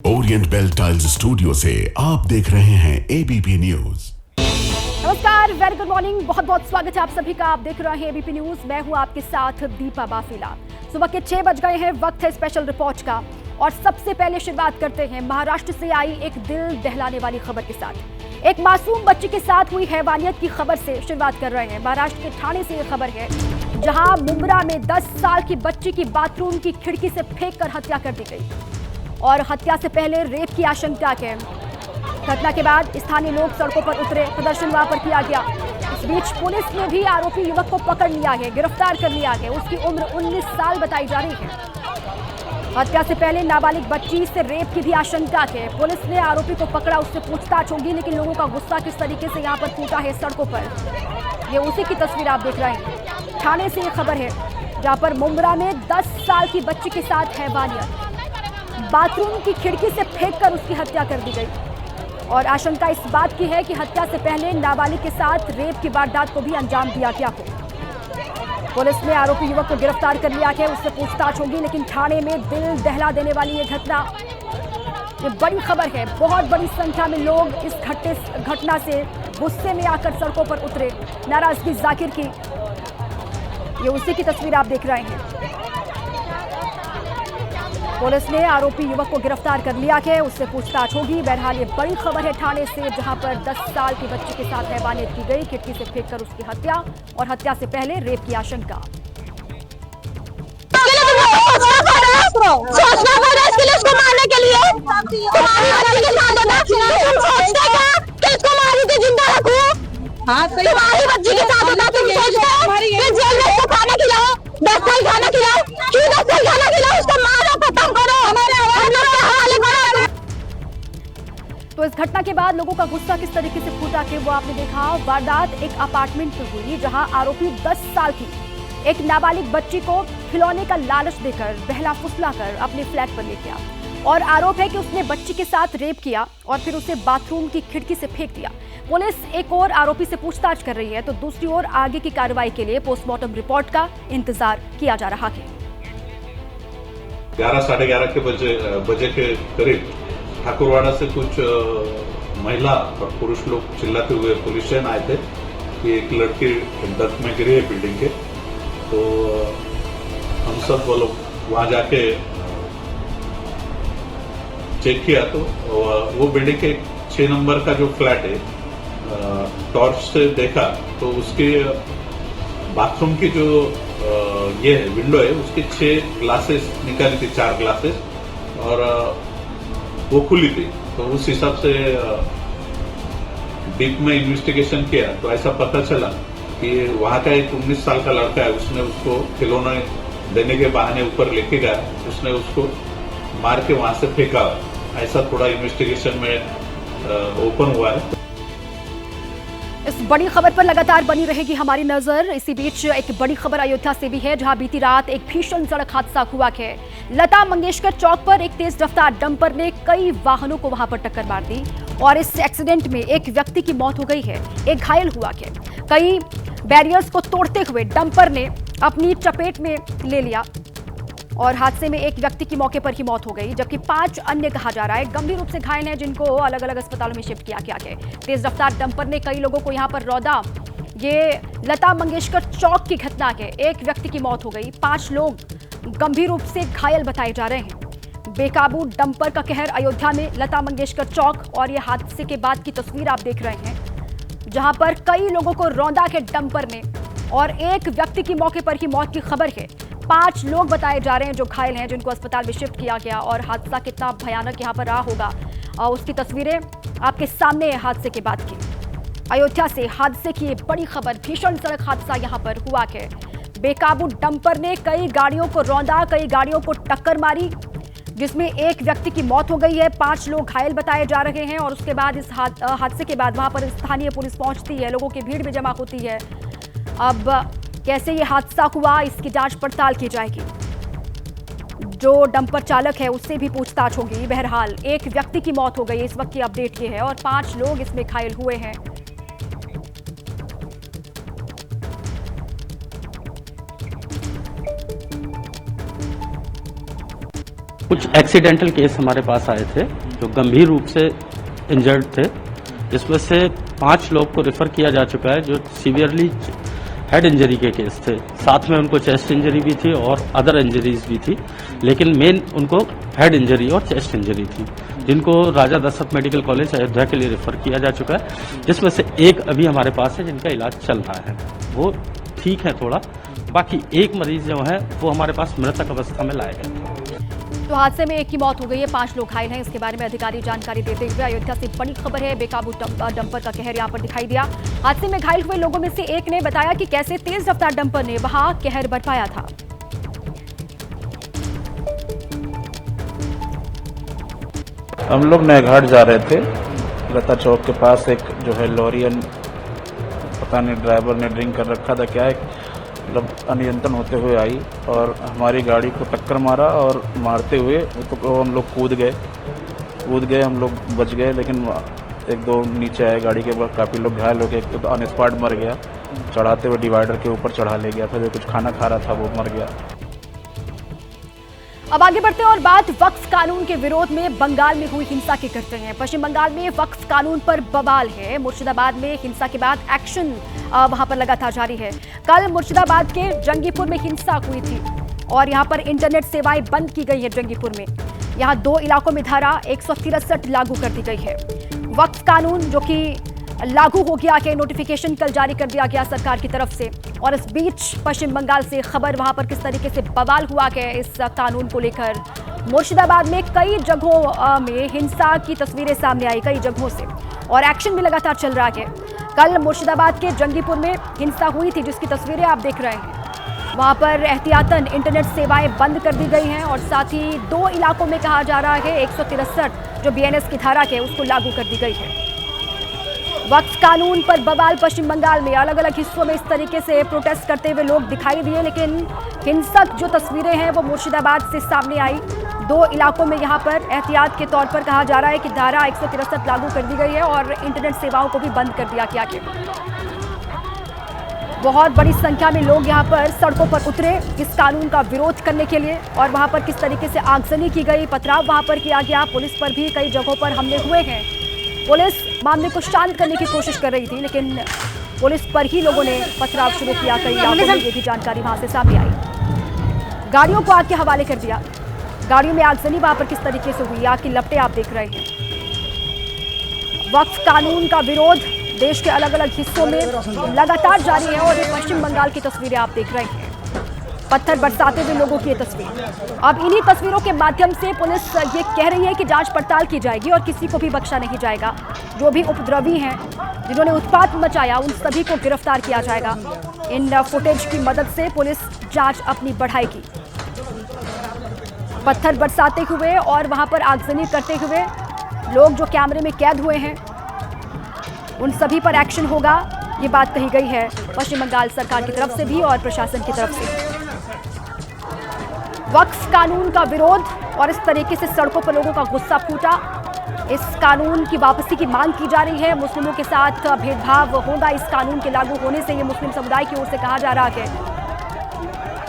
Orient bell tiles studio से आप देख रहे हैं एबीपी न्यूज। नमस्कार, वेरी गुड मॉर्निंग। बहुत बहुत स्वागत है आप सभी का। आप देख रहे हैं एबीपी न्यूज। मैं हूं आपके साथ दीपा बाफीला। सुबह के 6 बज गए हैं। वक्त है स्पेशल रिपोर्ट का और सबसे पहले शुरुआत करते हैं महाराष्ट्र से आई एक दिल दहलाने वाली खबर के साथ। एक मासूम बच्ची के साथ हुई हैवानियत की खबर से शुरुआत कर रहे हैं। महाराष्ट्र के ठाणे से ये खबर है, जहां मुंब्रा में 10 साल की बच्ची की बाथरूम की खिड़की से फेंककर हत्या कर दी गई और हत्या से पहले रेप की आशंका है। घटना के बाद स्थानीय लोग सड़कों पर उतरे, प्रदर्शन वहां पर किया गया। इस बीच पुलिस ने भी आरोपी युवक को पकड़ लिया है, गिरफ्तार कर लिया है। उसकी उम्र 19 साल बताई जा रही है। हत्या से पहले नाबालिग बच्ची से रेप की भी आशंका है। पुलिस ने आरोपी को पकड़ा, उससे पूछताछ होगी, लेकिन लोगों का गुस्सा किस तरीके से यहाँ पर फूटा है सड़कों पर, ये उसी की तस्वीर आप देख रहे हैं। ठाणे से ये खबर है, जहाँ पर मुंब्रा में 10 साल की बच्ची के साथ हैवानियत, बाथरूम की खिड़की से फेंककर उसकी हत्या कर दी गई और आशंका इस बात की है कि हत्या से पहले नाबालिग के साथ रेप की वारदात को भी अंजाम दिया गया हो। पुलिस ने आरोपी युवक को गिरफ्तार कर लिया है, उससे पूछताछ होगी, लेकिन ठाणे में दिल दहला देने वाली ये घटना, ये बड़ी खबर है। बहुत बड़ी संख्या में लोग इस घटना से गुस्से में आकर सड़कों पर उतरे, नाराजगी जाहिर की। ये उसी की तस्वीर आप देख रहे हैं। पुलिस ने आरोपी युवक को गिरफ्तार कर लिया है, उससे पूछताछ होगी। बहरहाल ये बड़ी खबर है ठाणे से, जहां पर 10 साल की बच्ची के साथ हैवानियत की गई, खिड़की से फेंककर उसकी हत्या और हत्या से पहले रेप की आशंका। सोचना पड़ा इसके लिए, उसको मारने के लिए तुम्हारी वाली के साथ होना, तुम सोचते क्या कि इसको मारी थी जिंदा रखूं? हाँ, तुम्हारी बच्ची के साथ होता, तुम सोचते हो कि जेल में इसको खाना खिलाओ, 10 साल खाना खिलाओ, क्यों 10 साल खाना खिलाओ? उसको मारो, खत्म करो, हम लोग के हवाले करो। तो इस घटना के बाद लोगों का गुस्सा किस तरीके से फूटा कि वो आपने देखा। वारदात एक अपार्टमेंट में हुई, जहां आरोपी 10 साल की एक नाबालिग बच्ची को खिलौने का लालच देकर बहला फुसला कर अपने फ्लैट पर ले गया और आरोप है कि उसने बच्ची के साथ रेप किया और फिर उसे बाथरूम की खिड़की से फेंक दिया। पुलिस एक और आरोपी से पूछताछ कर रही है, तो दूसरी ओर आगे की कार्रवाई के लिए पोस्टमार्टम रिपोर्ट का इंतजार किया जा रहा है। 11 साढ़े 11 के बजे के करीब ठाकुरवाड़ा से कुछ महिला और पुरुष लोग चिल्लाते हुए पुलिस स्टेशन आए थे कि एक लड़की दर्द में गिरी है बिल्डिंग के। तो हम सब वो लोग वहां जाके चेक किया, तो वो बिल्डिंग के 6 नंबर का जो फ्लैट है, टॉर्च से देखा तो उसके बाथरूम की जो ये है विंडो है, उसके 6 ग्लासेस निकाली थी, 4 ग्लासेस, और वो खुली थी। तो उस हिसाब से डीप में इन्वेस्टिगेशन किया तो ऐसा पता चला कि वहां का एक 19 साल का लड़का है, उसने उसको खिलौने देने के बहाने ऊपर लेके गया, उसने उसको मार के वहां से फेंका। ऐसा थोड़ा इन्वेस्टिगेशन में ओपन हुआ है। इस बड़ी खबर पर लगातार बनी रहेगी हमारी नजर। इसी बीच एक बड़ी खबर अयोध्या से भी है, जहां बीती रात एक भीषण सड़क हादसा हुआ है। लता मंगेशकर चौक पर एक तेज रफ्तार डंपर ने कई वाहनों को वहां पर टक्कर मार दी और इस एक्सीडेंट में एक व्यक्ति की मौत हो गई है, एक घायल हुआ है। कई बैरियर्स को तोड़ते हुए डंपर ने अपनी चपेट में ले लिया और हादसे में एक व्यक्ति की मौके पर ही मौत हो गई, जबकि 5 अन्य कहा जा रहा है गंभीर रूप से घायल हैं, जिनको अलग अलग अस्पतालों में शिफ्ट किया गया है। तेज रफ्तार डंपर ने कई लोगों को यहां पर रौंदा। ये लता मंगेशकर चौक की घटना है, एक व्यक्ति की मौत हो गई, 5 लोग गंभीर रूप से घायल बताए जा रहे हैं। बेकाबू डंपर का कहर अयोध्या में लता मंगेशकर चौक, और ये हादसे के बाद की तस्वीर आप देख रहे हैं, जहां पर कई लोगों को रौंदा है डंपर ने और एक व्यक्ति की मौके पर ही मौत की खबर है। 5 लोग बताए जा रहे हैं जो घायल हैं, जिनको अस्पताल में शिफ्ट किया गया। और हादसा कितना भयानक यहाँ पर रहा होगा, उसकी तस्वीरें आपके सामने है हादसे के बाद की। अयोध्या से हादसे की बड़ी खबर, भीषण सड़क हादसा यहाँ पर हुआ है। बेकाबू डंपर ने कई गाड़ियों को रौंदा, कई गाड़ियों को टक्कर मारी, जिसमें एक व्यक्ति की मौत हो गई है, 5 लोग घायल बताए जा रहे हैं। और उसके बाद इस हादसे के बाद वहां पर स्थानीय पुलिस पहुंचती है, लोगों की भीड़ में जमा होती है। अब कैसे ये हादसा हुआ, इसकी जांच पड़ताल की जाएगी। जो डंपर चालक है उससे भी पूछताछ होगी। बहरहाल एक व्यक्ति की मौत हो गई, इस वक्त की अपडेट ये है, और 5 लोग इसमें घायल हुए हैं। कुछ एक्सीडेंटल केस हमारे पास आए थे जो गंभीर रूप से इंजर्ड थे, जिसमें से 5 लोग को रेफर किया जा चुका है जो सीवियरली हेड इंजरी के केस थे। साथ में उनको चेस्ट इंजरी भी थी और अदर इंजरीज भी थी, लेकिन मेन उनको हेड इंजरी और चेस्ट इंजरी थी, जिनको राजा दशरथ मेडिकल कॉलेज अयोध्या के लिए रेफर किया जा चुका है, जिसमें से एक अभी हमारे पास है जिनका इलाज चल रहा है, वो ठीक है थोड़ा। बाकी एक मरीज जो है वो हमारे पास मृतक अवस्था में लाए गए। तो हादसे में एक की मौत हो गई है, 5 लोग घायल हैं। इसके बारे में अधिकारी जानकारी देते हुए अयोध्या से बड़ी खबर है। बेकाबू डंपर का कहर यहां पर दिखाई दिया। हादसे में घायल हुए लोगों में से एक ने बताया कि कैसे तेज रफ्तार डंपर ने वहां कहर बरपाया था। हम लोग नयाघाट जा रहे थे, लता चौक के पास एक जो है लॉरियन, पता नहीं ड्राइवर ने ड्रिंक कर रखा था क्या, मतलब अनियंत्रण होते हुए आई और हमारी गाड़ी को टक्कर मारा और मारते हुए तो हम लोग कूद गए, हम लोग बच गए, लेकिन 1-2 नीचे आए गाड़ी के बाद, काफ़ी लोग घायल हो गए। एक तो ऑन स्पॉट मर गया, चढ़ाते हुए डिवाइडर के ऊपर चढ़ा ले गया था, जो कुछ खाना खा रहा था वो मर गया। अब आगे बढ़ते हैं और बात वक्फ कानून के विरोध में बंगाल में हुई हिंसा की करते हैं। पश्चिम बंगाल में वक्फ कानून पर बवाल है। मुर्शिदाबाद में हिंसा के बाद एक्शन वहां पर लगातार जारी है। कल मुर्शिदाबाद के जंगीपुर में हिंसा हुई थी और यहां पर इंटरनेट सेवाएं बंद की गई है। जंगीपुर में यहां 2 इलाकों में धारा 163 लागू कर दी गई है। वक्फ कानून जो कि लागू हो गया है, नोटिफिकेशन कल जारी कर दिया गया सरकार की तरफ से। और इस बीच पश्चिम बंगाल से खबर वहां पर किस तरीके से बवाल हुआ है इस कानून को लेकर। मुर्शिदाबाद में कई जगहों में हिंसा की तस्वीरें सामने आई, कई जगहों से, और एक्शन भी लगातार चल रहा है। कल मुर्शिदाबाद के जंगीपुर में हिंसा हुई थी, जिसकी तस्वीरें आप देख रहे हैं। वहां पर एहतियातन इंटरनेट सेवाएं बंद कर दी गई हैं और साथ ही 2 इलाकों में कहा जा रहा है 163 जो BNS की धारा है उसको लागू कर दी गई है। वक्फ कानून पर बवाल पश्चिम बंगाल में अलग अलग हिस्सों में इस तरीके से प्रोटेस्ट करते हुए लोग दिखाई दिए, लेकिन हिंसक जो तस्वीरें हैं वो मुर्शिदाबाद से सामने आई। 2 इलाकों में यहाँ पर एहतियात के तौर पर कहा जा रहा है कि धारा 163 लागू कर दी गई है और इंटरनेट सेवाओं को भी बंद कर दिया गया है। बहुत बड़ी संख्या में लोग यहाँ पर सड़कों पर उतरे इस कानून का विरोध करने के लिए, और वहाँ पर किस तरीके से आगजनी की गई, पथराव वहाँ पर किया गया। पुलिस पर भी कई जगहों पर हमले हुए हैं। पुलिस मामले को शांत करने की कोशिश कर रही थी, लेकिन पुलिस पर ही लोगों ने पथराव शुरू किया। कई इलाकों में ये भी जानकारी वहां से सामने आई। गाड़ियों को आग के हवाले कर दिया। गाड़ियों में आगजनी वहां पर किस तरीके से हुई, आग की लपटें आप देख रहे हैं। वक्फ कानून का विरोध देश के अलग अलग हिस्सों में लगातार जारी है और ये पश्चिम बंगाल की तस्वीरें आप देख रहे हैं। पत्थर बरसाते हुए लोगों की ये तस्वीर। अब इन्हीं तस्वीरों के माध्यम से पुलिस ये कह रही है कि जांच पड़ताल की जाएगी और किसी को भी बख्शा नहीं जाएगा। जो भी उपद्रवी हैं, जिन्होंने उत्पात मचाया, उन सभी को गिरफ्तार किया जाएगा। इन फुटेज की मदद से पुलिस जांच अपनी बढ़ाएगी। पत्थर बरसाते हुए और वहां पर आगजनी करते हुए लोग जो कैमरे में कैद हुए हैं, उन सभी पर एक्शन होगा, ये बात कही गई है पश्चिम बंगाल सरकार की तरफ से भी और प्रशासन की तरफ से। वक्फ कानून का विरोध और इस तरीके से सड़कों पर लोगों का गुस्सा फूटा। इस कानून की वापसी की मांग की जा रही है। मुस्लिमों के साथ भेदभाव होगा इस कानून के लागू होने से, ये मुस्लिम समुदाय की ओर से कहा जा रहा है।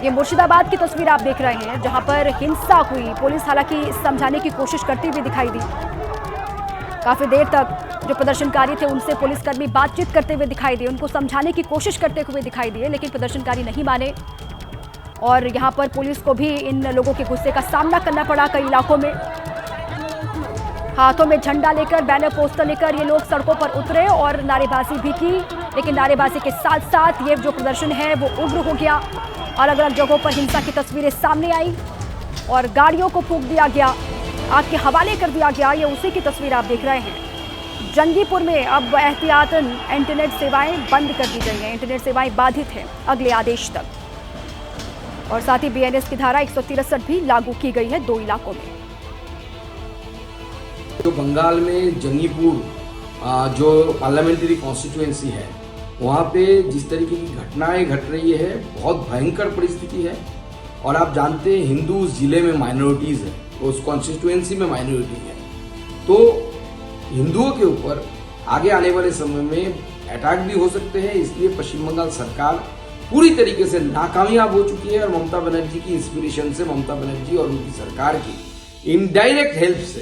ये मुर्शिदाबाद की तस्वीर आप देख रहे हैं जहां पर हिंसा हुई। पुलिस हालांकि समझाने की कोशिश करती हुई दिखाई दी। काफी देर तक जो प्रदर्शनकारी थे उनसे पुलिसकर्मी बातचीत करते हुए दिखाई दिए, उनको समझाने की कोशिश करते हुए दिखाई दिए, लेकिन प्रदर्शनकारी नहीं माने और यहाँ पर पुलिस को भी इन लोगों के गुस्से का सामना करना पड़ा। कई इलाकों में हाथों में झंडा लेकर, बैनर पोस्टर लेकर ये लोग सड़कों पर उतरे और नारेबाजी भी की, लेकिन नारेबाजी के साथ साथ ये जो प्रदर्शन है वो उग्र हो गया। अलग अलग जगहों पर हिंसा की तस्वीरें सामने आई और गाड़ियों को फूंक दिया गया, आग के हवाले कर दिया गया। ये उसी की तस्वीर आप देख रहे हैं। जंगीपुर में अब एहतियातन इंटरनेट सेवाएं बंद कर दी गई हैं। इंटरनेट सेवाएं बाधित हैं अगले आदेश तक, और साथ ही BNS की धारा 163 भी लागू की गई है 2 इलाकों में। तो बंगाल में जंगीपुर जो पार्लियामेंट्री कॉन्स्टिट्यूएंसी है, वहाँ पे जिस तरीके की घटनाएं घट रही है, बहुत भयंकर परिस्थिति है। और आप जानते हैं हिंदू जिले में माइनॉरिटीज़ है, उस कॉन्स्टिट्यूएंसी में माइनॉरिटी है, तो हिंदुओं के ऊपर आगे आने वाले समय में अटैक भी हो सकते हैं। इसलिए पश्चिम बंगाल सरकार पूरी तरीके से नाकामयाब हो चुकी है और ममता बनर्जी की इंस्पिरेशन से, ममता बनर्जी और उनकी सरकार की इनडायरेक्ट हेल्प से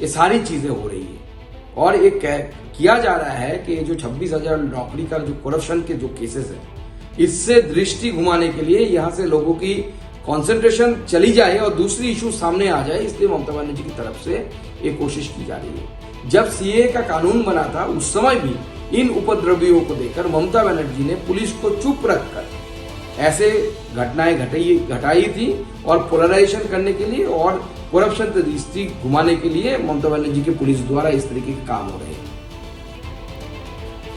ये सारी चीजें हो रही है। और ये किया जा रहा है कि जो 26,000 नौकरी का जो करप्शन के जो केसेस है, इससे दृष्टि घुमाने के लिए यहाँ से लोगों की कंसंट्रेशन चली जाए और दूसरी इशू सामने आ जाए, इसलिए ममता बनर्जी की तरफ से ये कोशिश की जा रही है। जब सीए का कानून बना था उस समय भी इन उपद्रवियों को देखकर ममता बनर्जी ने पुलिस को चुप रखकर ऐसे घटनाएं घटाई थी और पोलराइजेशन करने के लिए और करप्शन से दृष्टि घुमाने के लिए ममता बनर्जी की पुलिस द्वारा इस तरीके के काम हो रहे हैं।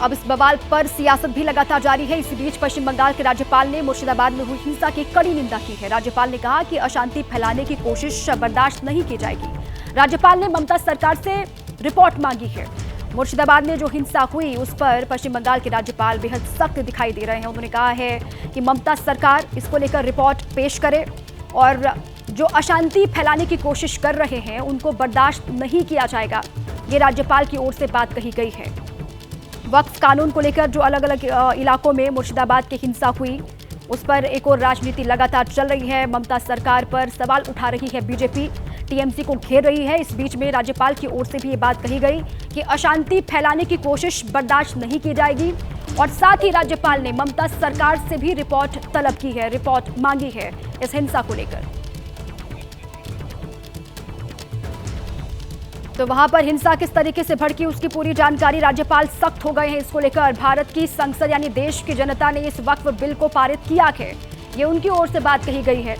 अब इस बवाल पर सियासत भी लगातार जारी है। इसी बीच पश्चिम बंगाल के राज्यपाल ने मुर्शिदाबाद में हुई हिंसा की कड़ी निंदा की है। राज्यपाल ने कहा कि अशांति फैलाने की कोशिश बर्दाश्त नहीं की जाएगी। राज्यपाल ने ममता सरकार से रिपोर्ट मांगी है। मुर्शिदाबाद में जो हिंसा हुई उस पर पश्चिम बंगाल के राज्यपाल बेहद सख्त दिखाई दे रहे हैं। उन्होंने कहा है कि ममता सरकार इसको लेकर रिपोर्ट पेश करे और जो अशांति फैलाने की कोशिश कर रहे हैं उनको बर्दाश्त नहीं किया जाएगा। ये राज्यपाल की ओर से बात कही गई है। वक्फ कानून को लेकर जो अलग अलग इलाकों में मुर्शिदाबाद की हिंसा हुई उस पर एक और राजनीति लगातार चल रही है। ममता सरकार पर सवाल उठा रही है बीजेपी, टीएमसी को घेर रही है। इस बीच में राज्यपाल की ओर से भी ये बात कही गई कि अशांति फैलाने की कोशिश बर्दाश्त नहीं की जाएगी और साथ ही राज्यपाल ने ममता सरकार से भी रिपोर्ट तलब की है, रिपोर्ट मांगी है इस हिंसा को लेकर। तो वहां पर हिंसा किस तरीके से भड़की उसकी पूरी जानकारी, राज्यपाल सख्त हो गए हैं इसको लेकर। भारत की संसद यानी देश की जनता ने इस वक्फ बिल को पारित किया है, ये उनकी ओर से बात कही गई है।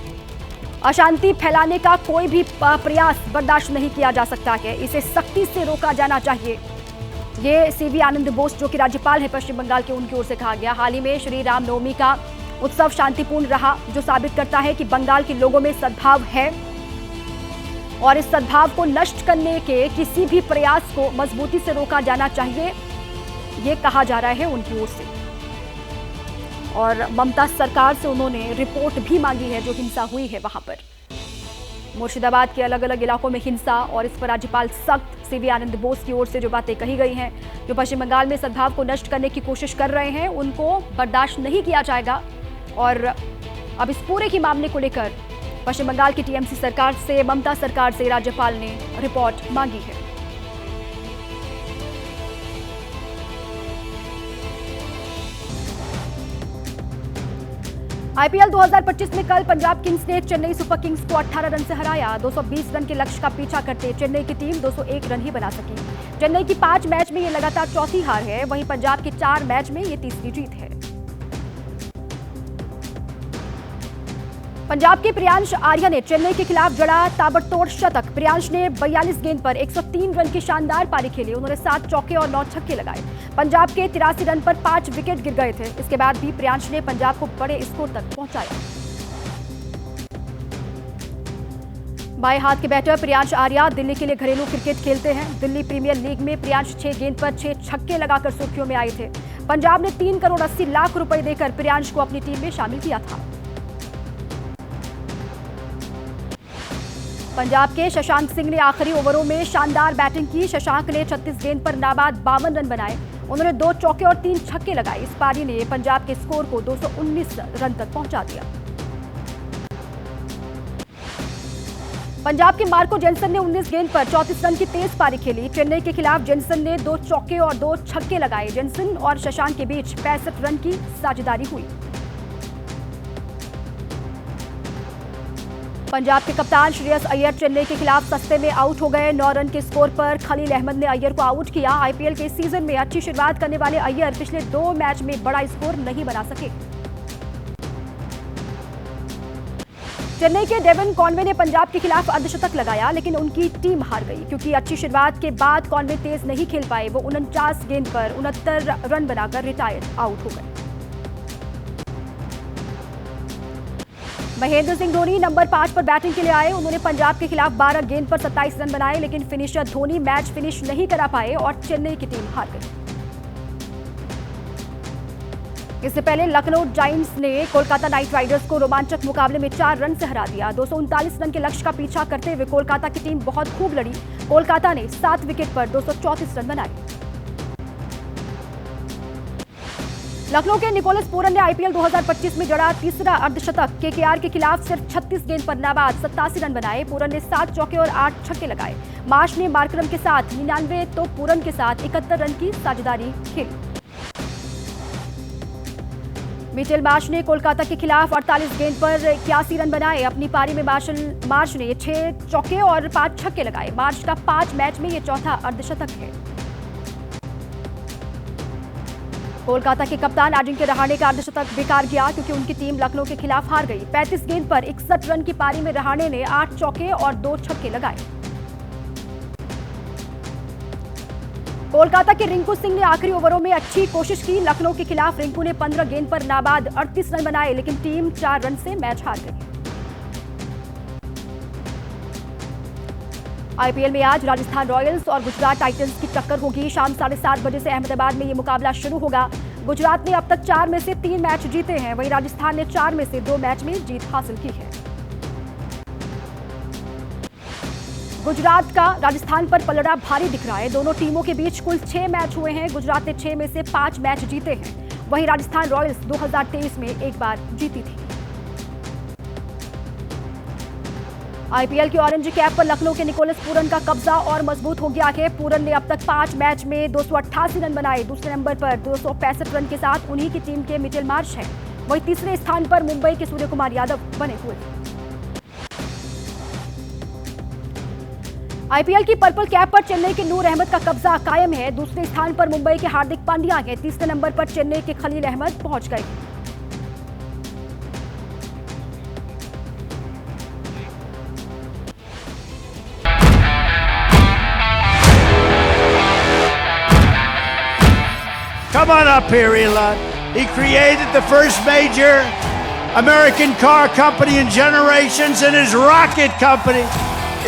अशांति फैलाने का कोई भी प्रयास बर्दाश्त नहीं किया जा सकता है, इसे सख्ती से रोका जाना चाहिए। ये सीवी आनंद बोस जो कि राज्यपाल है पश्चिम बंगाल के, उनकी ओर से कहा गया। हाल ही में श्री रामनवमी का उत्सव शांतिपूर्ण रहा, जो साबित करता है कि बंगाल के लोगों में सद्भाव है और इस सद्भाव को नष्ट करने के किसी भी प्रयास को मजबूती से रोका जाना चाहिए, ये कहा जा रहा है उनकी ओर से। और ममता सरकार से उन्होंने रिपोर्ट भी मांगी है जो हिंसा हुई है वहां पर। मुर्शिदाबाद के अलग अलग इलाकों में हिंसा और इस पर राज्यपाल सख्त, सीवी आनंद बोस की ओर से जो बातें कही गई हैं, जो पश्चिम बंगाल में सद्भाव को नष्ट करने की कोशिश कर रहे हैं उनको बर्दाश्त नहीं किया जाएगा। और अब इस पूरे ही मामले को लेकर पश्चिम बंगाल की टीएमसी सरकार से, ममता सरकार से राज्यपाल ने रिपोर्ट मांगी है। आईपीएल 2025 में कल पंजाब किंग्स ने चेन्नई सुपर किंग्स को 18 रन से हराया। 220 रन के लक्ष्य का पीछा करते चेन्नई की टीम 201 रन ही बना सकी। चेन्नई की 5 मैच में ये लगातार चौथी हार है, वहीं पंजाब की 4 मैच में ये तीसरी जीत है। पंजाब के प्रियांश आर्या ने चेन्नई के खिलाफ जड़ा ताबड़तोड़ शतक। प्रियांश ने 42 गेंद पर 103 रन की शानदार पारी खेली। उन्होंने 7 चौके और 9 छक्के लगाए। पंजाब के 83 रन पर 5 विकेट गिर गए थे। इसके बाद भी प्रियांश ने पंजाब को बड़े स्कोर तक पहुंचाया। बाएं हाथ के बैटर प्रियांश आर्या दिल्ली के लिए घरेलू क्रिकेट खेलते हैं। दिल्ली प्रीमियर लीग में प्रियांश 6 गेंद पर 6 छक्के लगाकर सुर्खियों में आए थे। पंजाब ने 3 करोड़ 80 लाख रुपए देकर प्रियांश को अपनी टीम में शामिल किया था। पंजाब के शशांक सिंह ने आखिरी ओवरों में शानदार बैटिंग की। शशांक ने 36 गेंद पर नाबाद 52 रन बनाए। उन्होंने 2 चौके और 3 छक्के लगाए। इस पारी ने पंजाब के स्कोर को 219 रन तक पहुंचा दिया। पंजाब के मार्को जेनसन ने 19 गेंद पर 34 रन की तेज पारी खेली। चेन्नई के खिलाफ जेनसन ने 2 चौके और 2 छक्के लगाए। जेनसन और शशांक के बीच 65 रन की साझेदारी हुई। पंजाब के कप्तान श्रेयस अय्यर चेन्नई के खिलाफ सस्ते में आउट हो गए। 9 रन के स्कोर पर खलील अहमद ने अय्यर को आउट किया। आईपीएल के सीजन में अच्छी शुरुआत करने वाले अय्यर पिछले 2 मैच में बड़ा स्कोर नहीं बना सके। चेन्नई के डेवन कॉनवे ने पंजाब के खिलाफ अर्धशतक लगाया, लेकिन उनकी टीम हार गई क्योंकि अच्छी शुरुआत के बाद कॉनवे तेज नहीं खेल पाए। वो 49 गेंद पर 69 रन बनाकर रिटायर्ड आउट हो गए। महेंद्र सिंह धोनी नंबर 5 पर बैटिंग के लिए आए। उन्होंने पंजाब के खिलाफ 12 गेंद पर 27 रन बनाए, लेकिन फिनिशर धोनी मैच फिनिश नहीं करा पाए और चेन्नई की टीम हार गई। इससे पहले लखनऊ जायंट्स ने कोलकाता नाइट राइडर्स को रोमांचक मुकाबले में 4 रन से हरा दिया। 239 रन के लक्ष्य का पीछा करते हुए कोलकाता की टीम बहुत खूब लड़ी। कोलकाता ने 7 विकेट पर 234 रन बनाए। लखनऊ के निकोलस पूरन ने आईपीएल 2025 में जड़ा तीसरा अर्धशतक। केकेआर के खिलाफ सिर्फ 36 गेंद पर नाबाद 87 रन बनाए। पूरन ने 7 चौके और 8 छक्के लगाए। मार्श ने मार्करम के साथ 99 तो पूरन के साथ 71 रन की साझेदारी खेली। मिचेल मार्श ने कोलकाता के खिलाफ 48 गेंद पर 81 रन बनाए। अपनी पारी में मार्श ने 6 चौके और 5 छक्के लगाए। मार्श का 5 मैच में ये चौथा अर्धशतक है। कोलकाता के कप्तान अजिंक्य रहाणे का अर्धशतक बेकार गया क्योंकि उनकी टीम लखनऊ के खिलाफ हार गई। 35 गेंद पर 61 रन की पारी में रहाणे ने 8 चौके और 2 छक्के लगाए। कोलकाता के रिंकू सिंह ने आखिरी ओवरों में अच्छी कोशिश की। लखनऊ के खिलाफ रिंकू ने 15 गेंद पर नाबाद 38 रन बनाए, लेकिन टीम 4 रन से मैच हार गई। आईपीएल में आज राजस्थान रॉयल्स और गुजरात टाइटंस की टक्कर होगी। शाम 7:30 बजे से अहमदाबाद में ये मुकाबला शुरू होगा। गुजरात ने अब तक 4 में से 3 मैच जीते हैं, वहीं राजस्थान ने 4 में से 2 मैच में जीत हासिल की है। गुजरात का राजस्थान पर पलड़ा भारी दिख रहा है। दोनों टीमों के बीच कुल 6 मैच हुए हैं। गुजरात ने 6 में से 5 मैच जीते हैं, वहीं राजस्थान रॉयल्स 2023 में एक बार जीती थी। आईपीएल की ऑरेंज कैप पर लखनऊ के निकोलस पूरन का कब्जा और मजबूत हो गया है। पूरन ने अब तक 5 मैच में 288 रन बनाए। दूसरे नंबर पर 265 रन के साथ उन्हीं की टीम के मिचेल मार्श हैं। वहीं तीसरे स्थान पर मुंबई के सूर्य कुमार यादव बने हुए हैं। आईपीएल की पर्पल कैप पर चेन्नई के नूर अहमद का कब्जा कायम है। दूसरे स्थान पर मुंबई के हार्दिक पांड्या हैं। तीसरे नंबर पर चेन्नई के खलील अहमद पहुंच गए। Come on up here, Elon. He created the first major American car company in generations, and his rocket company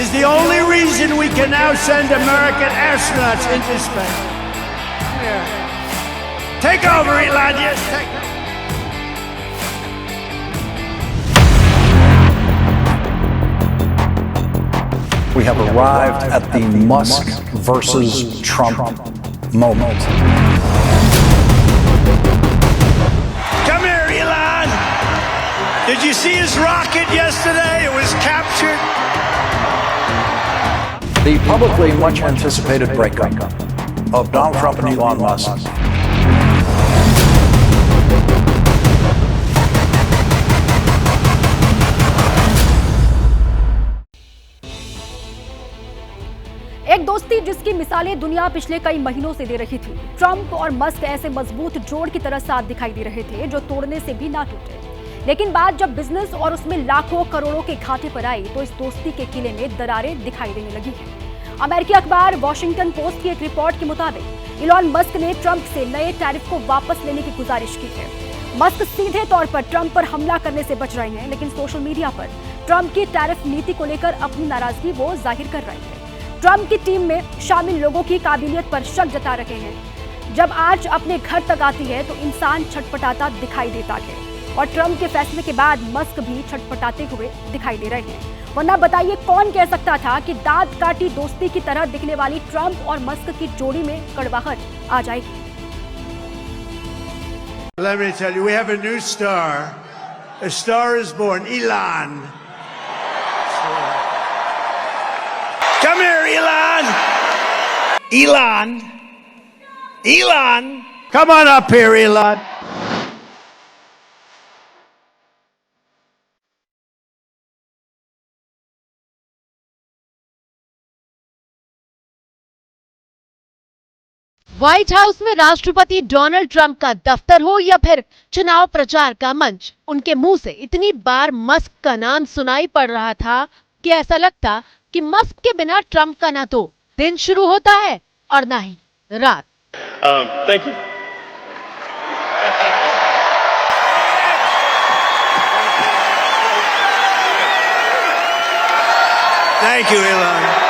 is the only reason we can now send American astronauts into space. Yeah. Take over, Elon. Yes, take over. We have arrived at the Musk versus Trump moment. Come here, Elon. Did you see his rocket yesterday? It was captured. The publicly much anticipated breakup of Donald Trump and Elon Musk. एक दोस्ती जिसकी मिसालें दुनिया पिछले कई महीनों से दे रही थी। ट्रंप और मस्क ऐसे मजबूत जोड़ की तरह साथ दिखाई दे रहे थे जो तोड़ने से भी ना टूटे। लेकिन बात जब बिजनेस और उसमें लाखों करोड़ों के घाटे पर आई तो इस दोस्ती के किले में दरारें दिखाई देने लगी हैं। अमेरिकी अखबार वॉशिंगटन पोस्ट की एक रिपोर्ट के मुताबिक इलॉन मस्क ने ट्रंप से नए टैरिफ को वापस लेने की गुजारिश की है। मस्क सीधे तौर पर ट्रंप पर हमला करने से बच रहे हैं, लेकिन सोशल मीडिया पर ट्रंप की टैरिफ नीति को लेकर अपनी नाराजगी वो जाहिर कर रहे हैं। ट्रंप की टीम में शामिल लोगों की काबिलियत पर शक जता रहे हैं। जब आर्च अपने घर तक आती है तो इंसान छटपटाता दिखाई देता है, और ट्रंप के फैसले के बाद मस्क भी छटपटाते हुए दिखाई दे रहे हैं। वरना बताइए कौन कह सकता था कि दांत काटी दोस्ती की तरह दिखने वाली ट्रंप और मस्क की जोड़ी में कड़वाहट आ जाएगी। Let me tell you, we have a new star. A star is born, Elon. Come here, Elon. Elon. Elon. Come on up here, Elon. White house में राष्ट्रपति डोनाल्ड ट्रंप का दफ्तर हो या फिर चुनाव प्रचार का मंच, उनके मुंह से इतनी बार मस्क का नाम सुनाई पड़ रहा था कि ऐसा लगता कि मस्क के बिना ट्रंप का ना तो दिन शुरू होता है और ना ही रात। Thank you. Thank you, Elon.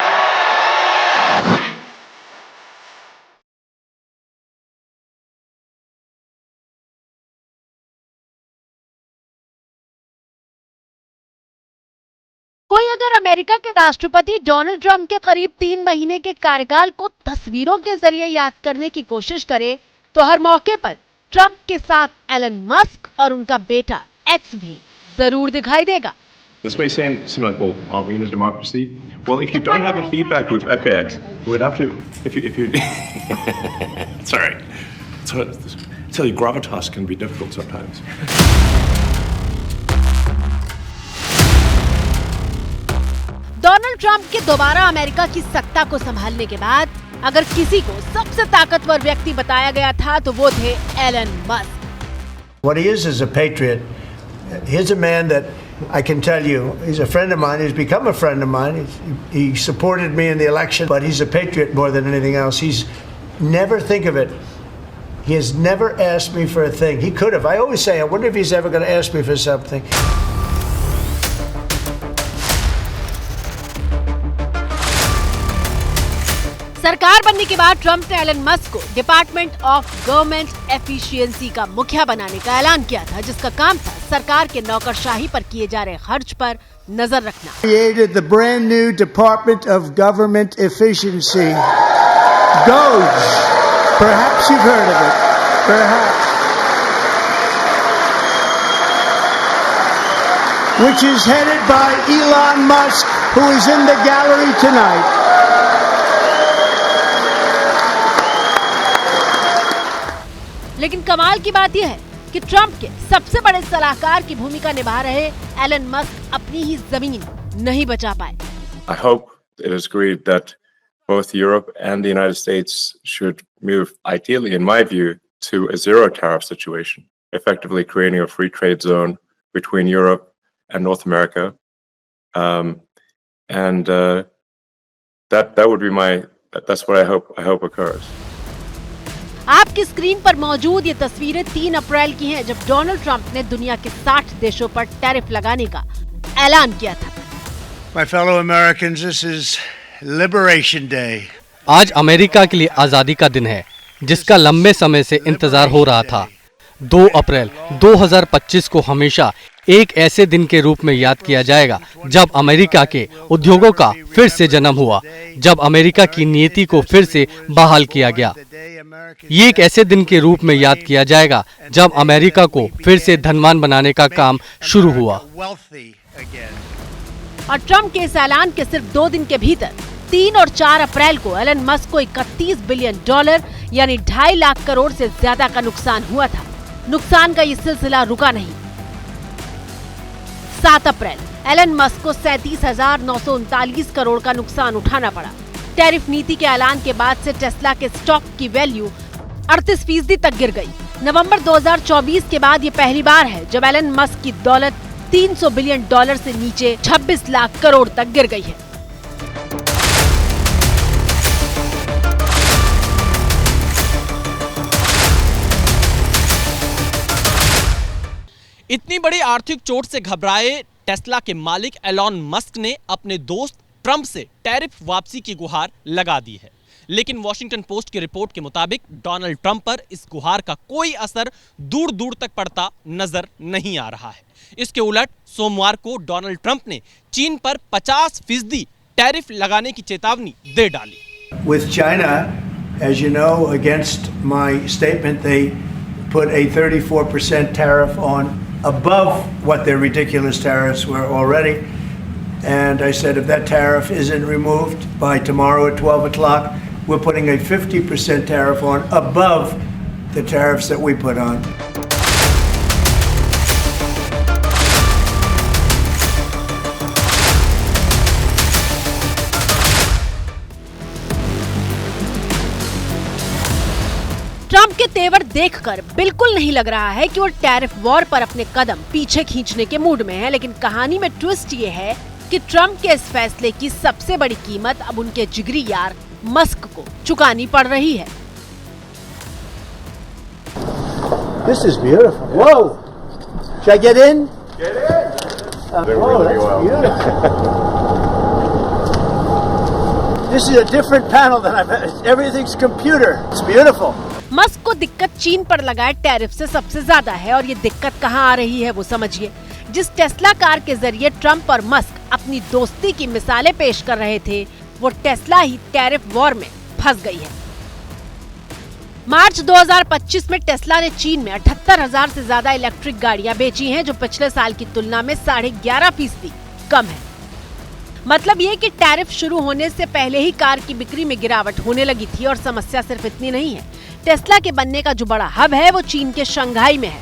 कोई अगर अमेरिका के राष्ट्रपति डोनाल्ड ट्रंप के करीब 3 महीने के कार्यकाल को तस्वीरों के जरिए याद करने की कोशिश करे तो हर मौके पर ट्रम्प के साथ एलन मस्क और उनका बेटा एक्स भी जरूर दिखाई देगा। This may seem like, well, aren't we in a democracy? Well, if you don't have a feedback loop, FX, we'd have to, if you, it's all right. I tell you, gravitas can be difficult sometimes. Donald Trump के दोबारा America की सत्ता को संभालने के बाद अगर किसी को सबसे ताकतवर व्यक्ति बताया गया था तो वो थे Elon Musk. What he is a patriot. Here's a man that I can tell you, he's a friend of mine. He's become a friend of mine. He supported me in the election, but he's a patriot more than anything else. He's never think of it. He has never asked me for a thing. He could have. I always say, I wonder if he's ever going to ask me for something. सरकार बनने के बाद Trump ने Elon Musk को department of government efficiency का मुखिया बनाने का ऐलान किया था, जिसका काम था सरकार के नौकरशाही पर किए जा रहे खर्च पर नजर रखना। Created the brand new Department of Government Efficiency, DOGE. Perhaps you've heard of it. Perhaps. Which is headed by Elon Musk, who is in the gallery tonight. लेकिन कमाल की बात यह है कि ट्रंप के सबसे बड़े सलाहकार की भूमिका निभा रहे एलन मस्क अपनी ही जमीन नहीं बचा पाए। I hope it is agreed that both Europe and the United States should move, ideally, in my view, to a zero tariff situation, effectively creating a free trade zone between Europe and North America. That would be that's what I hope occurs. आपकी screen पर मौजूद ये तस्वीरें 3 अप्रैल की हैं, जब Donald Trump ने दुनिया के 60 देशों पर टैरिफ लगाने का ऐलान किया था। My fellow Americans, this is Liberation Day. आज अमेरिका के लिए आजादी का दिन है, जिसका लंबे समय से इंतजार हो रहा था। 2 अप्रैल 2025 को हमेशा एक ऐसे दिन के रूप में याद किया जाएगा जब अमेरिका के उद्योगों का फिर से जन्म हुआ, जब अमेरिका की नीति को फिर से बहाल किया गया। ये एक ऐसे दिन के रूप में याद किया जाएगा जब अमेरिका को फिर से धनवान बनाने का काम शुरू हुआ। और ट्रंप के इस ऐलान के सिर्फ 2 दिन के भीतर 3 और 4 अप्रैल को एलन मस्क को $31 बिलियन यानी 2.5 लाख करोड़ से ज्यादा का नुकसान हुआ था। नुकसान का ये सिलसिला रुका नहीं। 7 अप्रैल एलन मस्क को 37,939 करोड़ का नुकसान उठाना पड़ा। टैरिफ नीति के ऐलान के बाद से टेस्ला के स्टॉक की वैल्यू 38% तक गिर गई। नवंबर 2024 के बाद ये पहली बार है जब एलन मस्क की दौलत $300 बिलियन से नीचे 26 लाख करोड़ तक गिर गई है। इतनी बड़ी आर्थिक चोट से घबराए टेस्ला के मालिक एलॉन मस्क ने अपने दोस्त ट्रंप से टैरिफ वापसी की गुहार लगा दी है, लेकिन वॉशिंगटन पोस्ट की रिपोर्ट के मुताबिक डोनाल्ड ट्रंप पर इस गुहार का कोई असर दूर दूर तक पड़ता नजर नहीं आ रहा है। इसके उलट सोमवार को डोनाल्ड ट्रंप ने चीन पर 50% टैरिफ लगाने की चेतावनी दे डाली। With China, as you know, against my statement, they put a 34% tariff on above what their ridiculous tariffs were already. And I said, if that tariff isn't removed by tomorrow at 12 o'clock, we're putting a 50% tariff on above the tariffs that we put on. Trump के तेवर देखकर बिल्कुल नहीं लग रहा है कि वो टैरिफ वॉर पर अपने कदम पीछे खींचने के मूड में है, लेकिन कहानी में ट्विस्ट ये है कि ट्रंप के इस फैसले की सबसे बड़ी कीमत अब उनके जिगरी यार मस्क को चुकानी पड़ रही है। This is beautiful. Whoa! Should I get in? Get in. Oh, that's beautiful. This is a different panel than I've had. Everything's computer. It's beautiful. Musk को दिक्कत चीन पर लगाए टैरिफ से सबसे ज्यादा है, और ये दिक्कत कहाँ आ रही है वो समझिए। जिस टेस्ला कार के जरिए ट्रंप और मस्क अपनी दोस्ती की मिसालें पेश कर रहे थे, वो टेस्ला ही टैरिफ वॉर में फंस गई है। मार्च 2025 में टेस्ला ने चीन में 78,000 से ज्यादा इलेक्ट्रिक गाड़ियां बेची हैं, जो पिछले साल की तुलना में 11.5% कम है। मतलब ये कि टैरिफ शुरू होने से पहले ही कार की बिक्री में गिरावट होने लगी थी। और समस्या सिर्फ इतनी नहीं है, टेस्ला के बनने का जो बड़ा हब है वो चीन के शंघाई में है।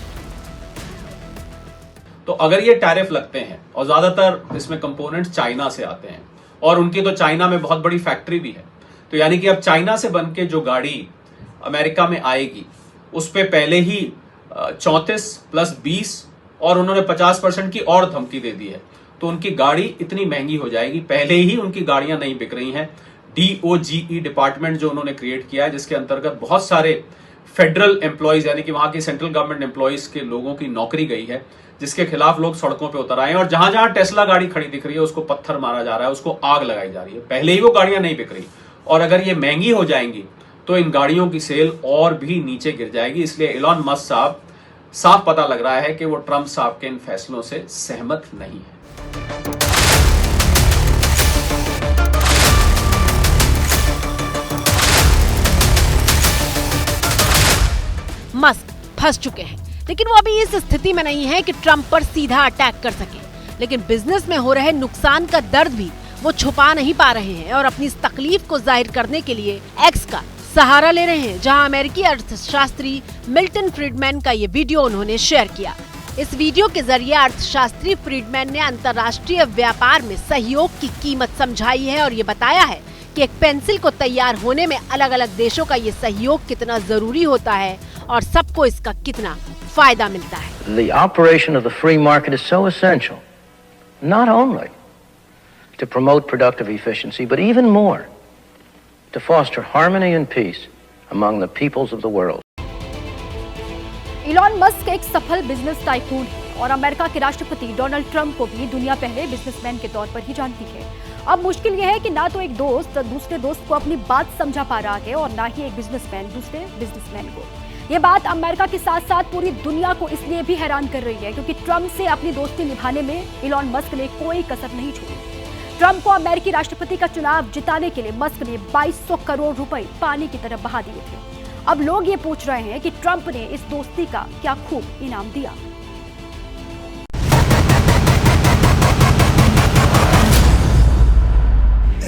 तो अगर ये टैरिफ लगते हैं और ज्यादातर इसमें कंपोनेंट्स चाइना से आते हैं और उनकी तो चाइना में बहुत बड़ी फैक्ट्री भी है, तो यानी कि अब चाइना से बनके जो गाड़ी अमेरिका में आएगी उस पे पहले ही 34 + 20 और उन्होंने 50% की और धमकी दे दी है। तो उनकी गाड़ी इतनी महंगी हो जाएगी, पहले ही उनकी गाड़ियां नहीं बिक रही हैं। DOGE डिपार्टमेंट जो उन्होंने क्रिएट किया है, जिसके अंतर्गत बहुत सारे फेडरल एम्प्लॉयज यानी कि वहां की सेंट्रल गवर्नमेंट एम्प्लॉयज के लोगों की नौकरी गई है, जिसके खिलाफ लोग सड़कों पे उतर आए हैं। और जहां जहां टेस्ला गाड़ी खड़ी दिख रही है उसको पत्थर मारा जा रहा है, उसको आग लगाई जा रही है। पहले ही वो गाड़ियां नहीं बिक रही और अगर ये महंगी हो जाएंगी तो इन गाड़ियों की सेल और भी नीचे गिर जाएगी। इसलिए एलन मस्क साहब साफ पता लग रहा है कि वो ट्रंप साहब के इन फैसलों से सहमत नहीं है। मस्क फंस चुके हैं, लेकिन वो अभी इस स्थिति में नहीं है कि ट्रंप पर सीधा अटैक कर सके। लेकिन बिजनेस में हो रहे नुकसान का दर्द भी वो छुपा नहीं पा रहे हैं और अपनी इस तकलीफ को जाहिर करने के लिए एक्स का सहारा ले रहे हैं, जहां अमेरिकी अर्थशास्त्री मिल्टन फ्रीडमैन का ये वीडियो उन्होंने शेयर किया। इस वीडियो के जरिए अर्थशास्त्री फ्रीडमैन ने अंतर्राष्ट्रीय व्यापार में सहयोग की कीमत समझाई है और ये बताया है कि एक पेंसिल को तैयार होने में अलग अलग देशों का ये सहयोग कितना जरूरी होता है और सबको इसका कितना फायदा मिलता है। The operation of the free market is so essential, not only to promote productive efficiency, but even more to foster harmony and peace among the peoples of the world. Elon Musk एक सफल business tycoon है और America के राष्ट्रपति Donald Trump को भी दुनिया पहले बिजनेसमैन के तौर पर ही जानती है। अब मुश्किल यह है कि ना तो एक दोस्त दूसरे दोस्त को अपनी बात समझा पा रहा है और ना ही एक बिजनेसमैन दूसरे बिजनेसमैन को। ये बात अमेरिका के साथ साथ पूरी दुनिया को इसलिए भी हैरान कर रही है क्योंकि ट्रंप से अपनी दोस्ती निभाने में इलॉन मस्क ने कोई कसर नहीं छोड़ी। ट्रंप को अमेरिकी राष्ट्रपति का चुनाव जिताने के लिए मस्क ने 2200 करोड़ रुपए पानी की तरफ बहा दिए थे। अब लोग ये पूछ रहे हैं कि ट्रंप ने इस दोस्ती का क्या खूब इनाम दिया।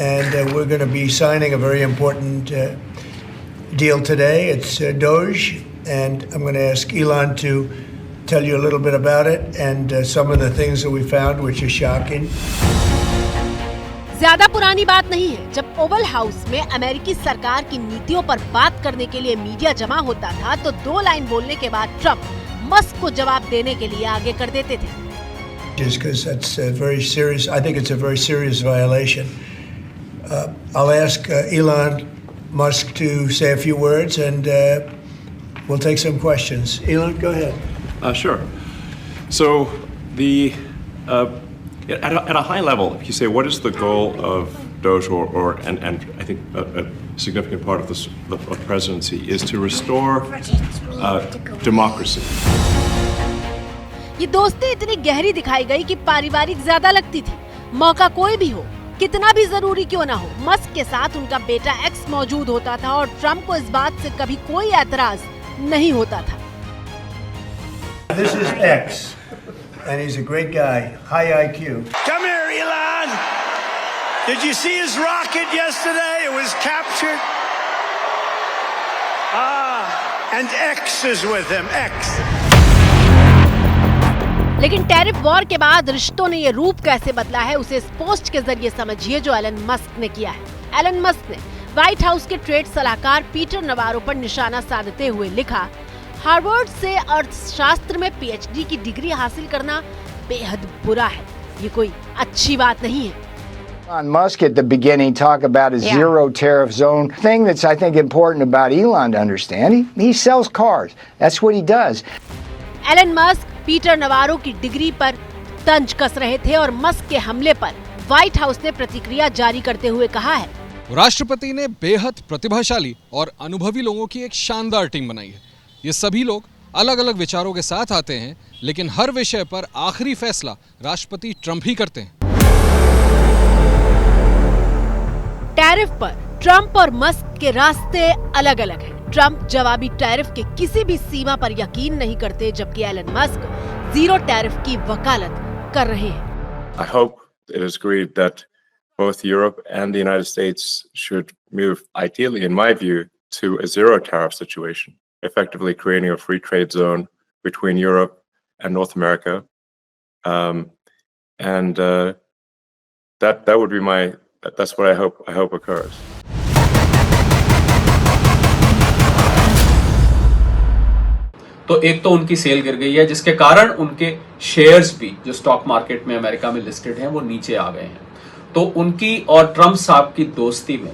And we're going to be signing a very important deal today. It's Doge, and I'm going to ask Elon to tell you a little bit about it and some of the things that we found, which are shocking. ज्यादा पुरानी बात नहीं है जब Oval house में अमेरिकी सरकार की नीतियों पर बात करने के लिए मीडिया जमा होता था तो 2 लाइन बोलने के बाद ट्रंप मस्क को जवाब देने के लिए आगे कर देते थे। Because that's very serious. I think it's a very serious violation. I'll ask Elon Musk to say a few words, and we'll take some questions. Elon, go ahead. Sure. So the at a high level, if you say what is the goal of Doge, and I think a significant part of the presidency is to restore democracy. ये दोस्ती इतनी गहरी दिखाई गई कि पारिवारिक ज्यादा लगती थी। मौका कोई भी हो, कितना भी जरूरी क्यों ना हो, मस्क के साथ उनका बेटा एक्स मौजूद होता था और ट्रंप को इस बात से कभी कोई एतराज नहीं होता था। This is X, and he's a great guy, high IQ. Come here, Elon. Did you see his rocket yesterday? It was captured. And X is with him. X. लेकिन टैरिफ वॉर के बाद रिश्तों ने ये रूप कैसे बदला है उसे इस पोस्ट के जरिए समझिए जो एलन मस्क ने किया है। एलन मस्क ने व्हाइट हाउस के ट्रेड सलाहकार पीटर नवारो पर निशाना साधते हुए लिखा, हार्वर्ड से अर्थशास्त्र में PhD की डिग्री हासिल करना बेहद बुरा है, ये कोई अच्छी बात नहीं है। Elon Musk at the beginning talk about a zero tariff zone. Thing that's I think important about Elon to understand, he sells cars. That's what he does. Elon Musk Peter Navarro की डिग्री पर तंज कस रहे थे और Musk के हमले पर व्हाइट हाउस ने प्रतिक्रिया जारी करते हुए कहा है, राष्ट्रपति ने बेहद प्रतिभाशाली और अनुभवी लोगों की एक शानदार टीम बनाई है। ये सभी लोग अलग अलग विचारों के साथ आते हैं, लेकिन हर विषय पर आखिरी फैसला राष्ट्रपति ट्रंप ही करते हैं। टैरिफ पर ट्रंप और मस्क के रास्ते अलग अलग हैं। ट्रंप जवाबी टैरिफ के किसी भी सीमा पर यकीन नहीं करते, जबकि एलन मस्क जीरो टैरिफ की वकालत कर रहे हैं। I hope it is agreed that both Europe and the United States should move, ideally, in my view, to a zero tariff situation, effectively creating a free trade zone between Europe and North America. That would be that's what I hope occurs. तो एक तो उनकी cell गिर गई है, जिसके कारण उनके शेयर्स भी जो स्टॉक मार्केट में अमेरिका में लिस्टेड हैं वो नीचे आ गए हैं। तो उनकी और ट्रंप साहब की दोस्ती में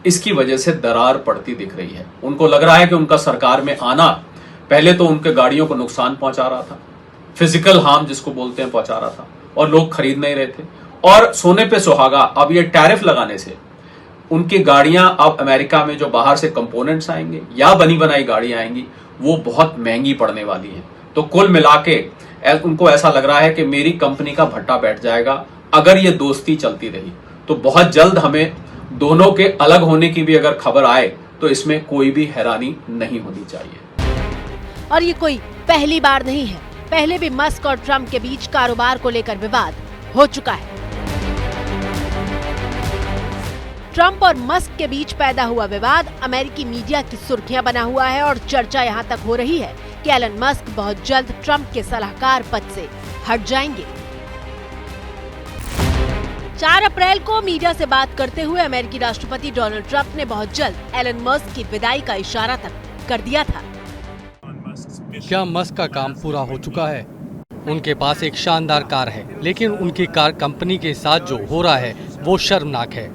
इसकी वजह से दरार पड़ती दिख रही है। उनको लग रहा है कि उनका सरकार में आना पहले तो उनके गाड़ियों को नुकसान पहुंचा रहा था, फिजिकल हार्म जिसको बोलते हैं पहुंचा रहा था, और लोग खरीद नहीं रहे थे। और सोने पे सुहागा, अब ये टैरिफ लगाने से उनकी गाड़ियां अब अमेरिका में जो बाहर से कंपोनेंट्स आएंगे या बनी बनाई गाड़ियां आएंगी वो बहुत महंगी पड़ने वाली हैं। तो कुल मिला के उनको ऐसा लग रहा है कि मेरी कंपनी का भट्टा बैठ जाएगा अगर ये दोस्ती चलती रही। तो बहुत जल्द हमें दोनों के अलग होने की भी अगर खबर आए तो इसमें कोई भी हैरानी नहीं होनी चाहिए। और ये कोई पहली बार नहीं है, पहले भी मस्क और ट्रंप के बीच कारोबार को लेकर विवाद हो चुका है। ट्रंप और मस्क के बीच पैदा हुआ विवाद अमेरिकी मीडिया की सुर्खियां बना हुआ है और चर्चा यहां तक हो रही है कि एलन मस्क बहुत जल्द ट्रंप के सलाहकार पद से हट जाएंगे। 4 अप्रैल को मीडिया से बात करते हुए अमेरिकी राष्ट्रपति डोनाल्ड ट्रंप ने बहुत जल्द एलन मस्क की विदाई का इशारा तक कर दिया था। क्या मस्क का काम पूरा हो चुका है? उनके पास एक शानदार कार है, लेकिन उनकी कार कंपनी के साथ जो हो रहा है वो शर्मनाक है।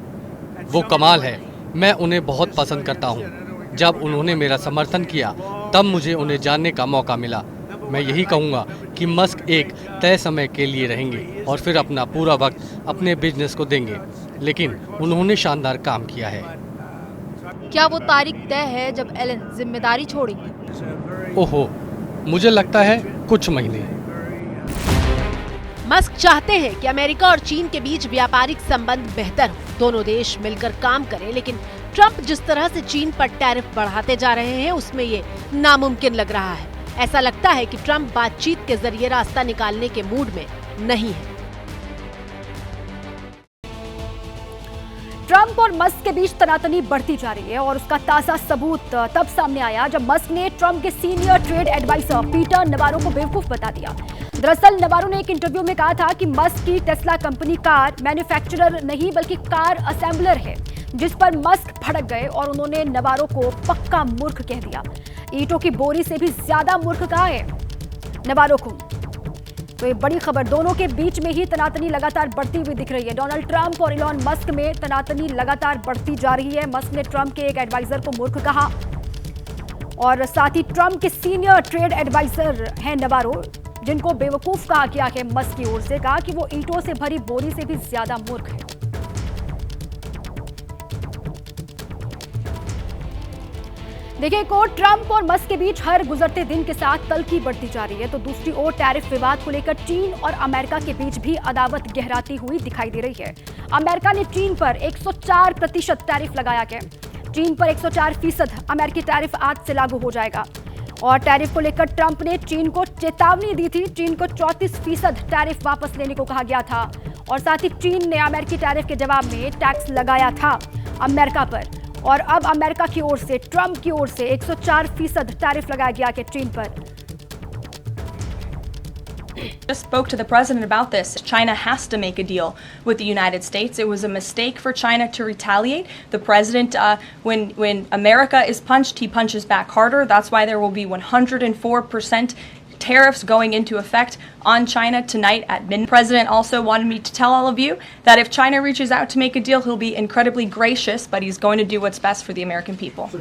वो कमाल है। मैं उन्हें बहुत पसंद करता हूँ। जब उन्होंने मेरा समर्थन किया तब मुझे उन्हें जानने का मौका मिला। मैं यही कहूँगा कि मस्क एक तय समय के लिए रहेंगे और फिर अपना पूरा वक्त अपने बिजनेस को देंगे, लेकिन उन्होंने शानदार काम किया है। क्या वो तारीख तय है जब एलन जिम्मेदारी छोड़ेंगे? ओहो, मुझे लगता है कुछ महीने। मस्क चाहते हैं कि अमेरिका और चीन के बीच व्यापारिक संबंध बेहतर हो, दोनों देश मिलकर काम करें, लेकिन ट्रंप जिस तरह से चीन पर टैरिफ बढ़ाते जा रहे हैं उसमें ये नामुमकिन लग रहा है। ऐसा लगता है कि ट्रंप बातचीत के जरिए रास्ता निकालने के मूड में नहीं है। ट्रंप और मस्क के बीच तनातनी बढ़ती जा रही है और उसका ताजा सबूत तब सामने आया जब मस्क ने ट्रंप के senior trade adviser Peter Navarro को बेवकूफ बता दिया। दरअसल नवारो ने एक इंटरव्यू में कहा था कि मस्क की टेस्ला कंपनी कार मैन्युफैक्चरर नहीं बल्कि कार असेंबलर है, जिस पर मस्क भड़क गए और उन्होंने नवारो को पक्का मूर्ख कह दिया। ईंटों की बोरी से भी ज्यादा मूर्ख कहा है नवारो को। तो ये बड़ी खबर, दोनों के बीच में ही तनातनी लगातार बढ़ती हुई दिख रही है। डोनाल्ड ट्रंप और इलॉन मस्क में तनातनी लगातार बढ़ती जा रही है। मस्क ने ट्रंप के एक एडवाइजर को मूर्ख कहा और साथ ही ट्रंप के सीनियर ट्रेड एडवाइजर हैं नवारो, जिनको बेवकूफ कहा गया है मस्क की ओर से। कहा कि वो ईंटों से भरी बोरी से भी ज्यादा मूर्ख है। देखिए, एक ओर ट्रंप और मस्क के बीच हर गुजरते दिन के साथ तल्खी बढ़ती जा रही है, तो दूसरी ओर टैरिफ विवाद को लेकर चीन और अमेरिका के बीच भी अदावत गहराती हुई दिखाई दे रही है। अमेरिका ने चीन पर 104% टैरिफ लगाया है। चीन पर 104% अमेरिकी टैरिफ आज से लागू हो जाएगा। और टैरिफ को लेकर ट्रंप ने चीन को चेतावनी दी थी। चीन को 34% टैरिफ वापस लेने को कहा गया था और साथ ही चीन ने अमेरिकी टैरिफ के जवाब में टैक्स लगाया था अमेरिका पर। और अब अमेरिका की ओर से, ट्रंप की ओर से 104% टैरिफ लगाया गया है चीन पर। Just spoke to the president about this. China has to make a deal with the United States. It was a mistake for China to retaliate. The president, when America is punched, he punches back harder. That's why there will be 104% tariffs going into effect on China tonight at midnight. The president also wanted me to tell all of you that if China reaches out to make a deal, he'll be incredibly gracious, but he's going to do what's best for the American people.